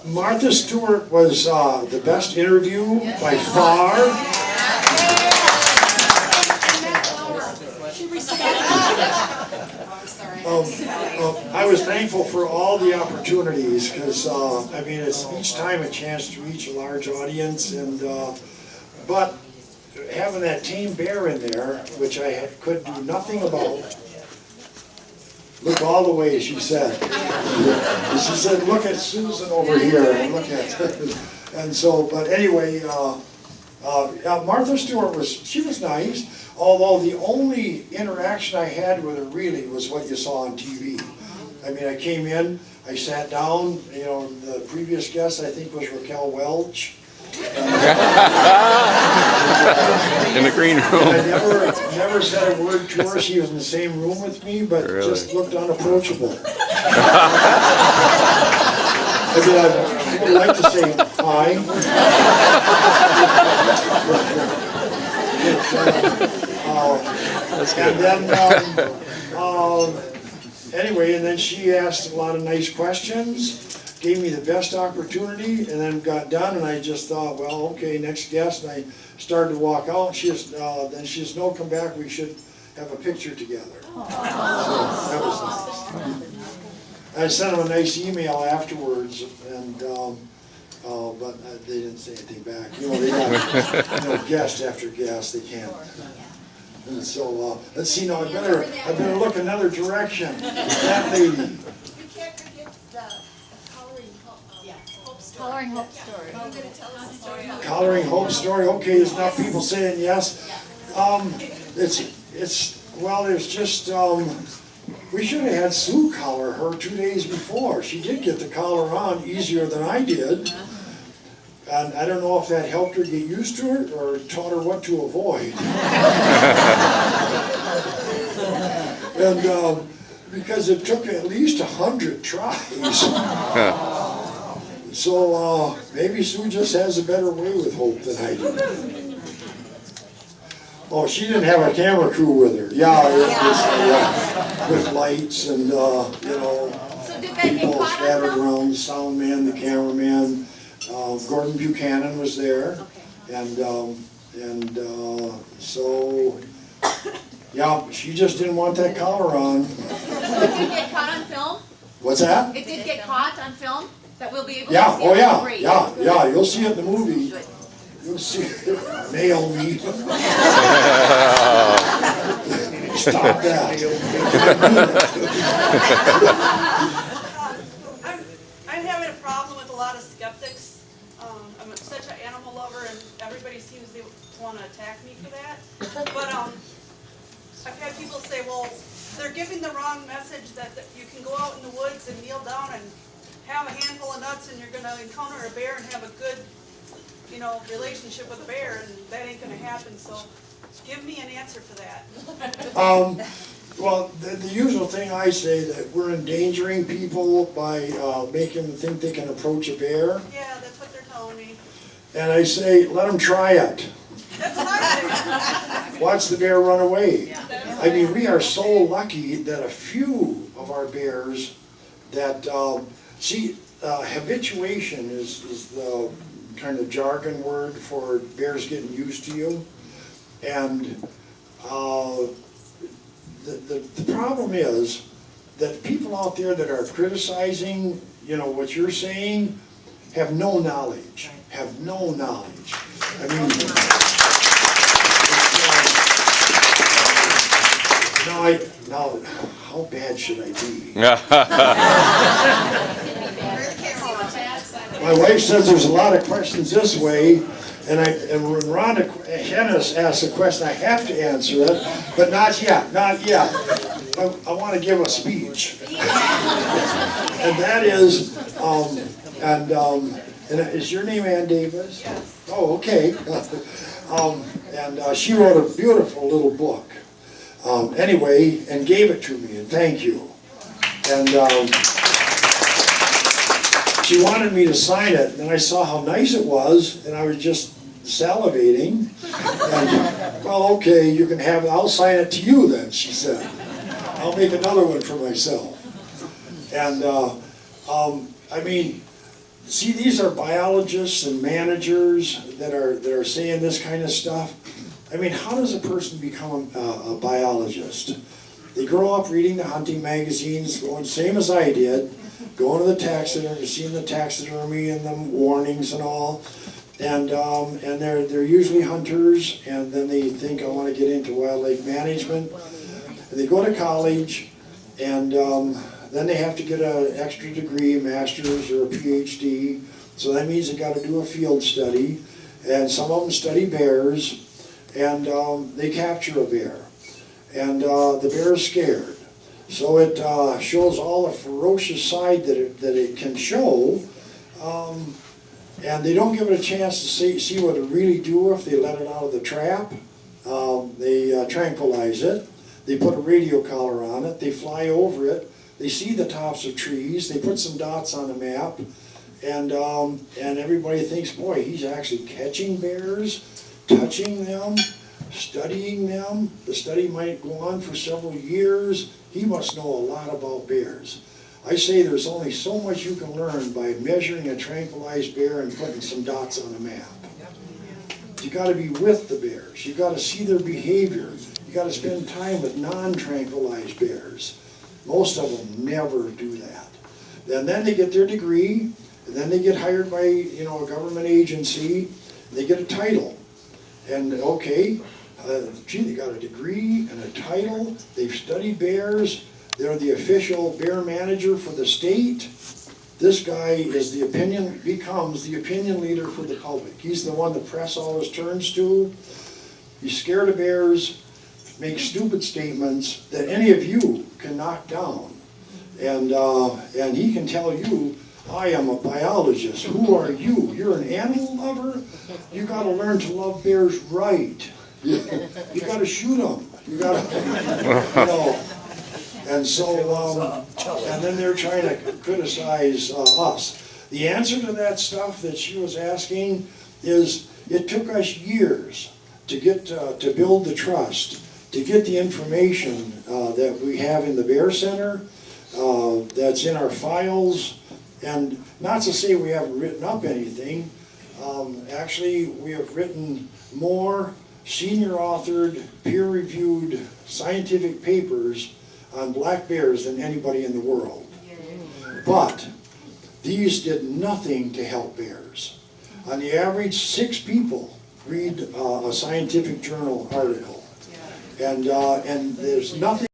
Martha Stewart was the best interview by far. I was thankful for all the opportunities because I mean it's each time a chance to reach a large audience, and but having that tame bear in there, which I could do nothing about. Look all the way, she said. She said, look at Susan over here, and look at, and so, but anyway, Martha Stewart she was nice, although the only interaction I had with her really was what you saw on TV. I mean, I came in, I sat down, you know, the previous guest I think was Raquel Welch. In the green room. I never said a word to her. She was in the same room with me, but really? Just looked unapproachable. I mean, I would like to say hi. And then, anyway, and then she asked a lot of nice questions. Gave me the best opportunity, and then got done, and I just thought, well, okay, next guest, and I started to walk out. Then she says, no, come back, we should have a picture together. So that was nice. I sent them a nice email afterwards, and but they didn't say anything back. You know, they got guest after guest, they can't. And so let's see now. I better look another direction. That lady. Coloring Hope Story. Coloring Hope Story. Okay, there's enough people saying yes. There's just we should have had Sue color her 2 days before. She did get the collar on easier than I did, and I don't know if that helped her get used to it or taught her what to avoid. And because it took at least 100 tries. So maybe Sue just has a better way with Hope than I do. Oh, she didn't have a camera crew with her. Yeah, with lights and you know, people scattered around. The sound man, the cameraman, Gordon Buchanan was there, and so yeah, she just didn't want that collar on. So did it get caught on film? What's that? It did get caught on film? That we'll be able to Yeah, see. oh yeah, Great. yeah, you'll see it in the movie. You'll see it. Nail me. Stop that. I'm having a problem with a lot of skeptics. I'm such an animal lover, and everybody seems to want to attack me for that. But I've had people say, well, they're giving the wrong message that you can go out in the woods and kneel down and have a handful of nuts and you're going to encounter a bear and have a good, you know, relationship with a bear, and that ain't going to happen. So give me an answer for that. Well, the usual thing I say that we're endangering people by making them think they can approach a bear. Yeah, that's what they're telling me. And I say, let them try it. That's what I say. Watch the bear run away. I mean, we are so lucky that a few of our bears that, habituation is the kind of jargon word for bears getting used to you. And the problem is that people out there that are criticizing, you know, what you're saying, have no knowledge. Have no knowledge. I mean, now, how bad should I be? My wife says there's a lot of questions this way, and when Rhonda Hennis asks a question, I have to answer it, but not yet, not yet. I want to give a speech, and that is, and is your name Ann Davis? Yes. Oh, okay. And she wrote a beautiful little book. Anyway, and gave it to me, and thank you. And she wanted me to sign it, and I saw how nice it was, and I was just salivating. And, well, okay, you can have it. I'll sign it to you then, she said. I'll make another one for myself. And I mean, see, these are biologists and managers that are saying this kind of stuff. I mean, how does a person become a biologist? They grow up reading the hunting magazines, going same as I did, going to the taxidermy, seeing the taxidermy and the warnings and all, and they're usually hunters, and then they think I want to get into wildlife management, and they go to college, and then they have to get an extra degree, a master's or a PhD. So that means they got to do a field study, and some of them study bears, and they capture a bear, and the bear is scared. So it shows all the ferocious side that it can show, and they don't give it a chance to see what it really do if they let it out of the trap. They tranquilize it. They put a radio collar on it. They fly over it. They see the tops of trees. They put some dots on the map, and everybody thinks, boy, he's actually catching bears, touching them, studying them. The study might go on for several years. He must know a lot about bears. I say there's only so much you can learn by measuring a tranquilized bear and putting some dots on a map. You got to be with the bears. You got to see their behavior. You got to spend time with non-tranquilized bears. Most of them never do that. And then they get their degree, and then they get hired by a government agency. They get a title, and okay, gee, they got a degree and a title. They've studied bears. They're the official bear manager for the state. This guy becomes the opinion leader for the public. He's the one the press always turns to. He's scared of bears, makes stupid statements that any of you can knock down. And he can tell you, I am a biologist. Who are you? You're an animal lover? You got to learn to love bears right. You got to shoot them. You got to, And so, and then they're trying to criticize us. The answer to that stuff that she was asking is, it took us years to get to build the trust, to get the information that we have in the Bear Center, that's in our files, and not to say we haven't written up anything. Actually, we have written more senior authored, peer-reviewed scientific papers on black bears than anybody in the world. But these did nothing to help bears. On the average, 6 people read a scientific journal article, and there's nothing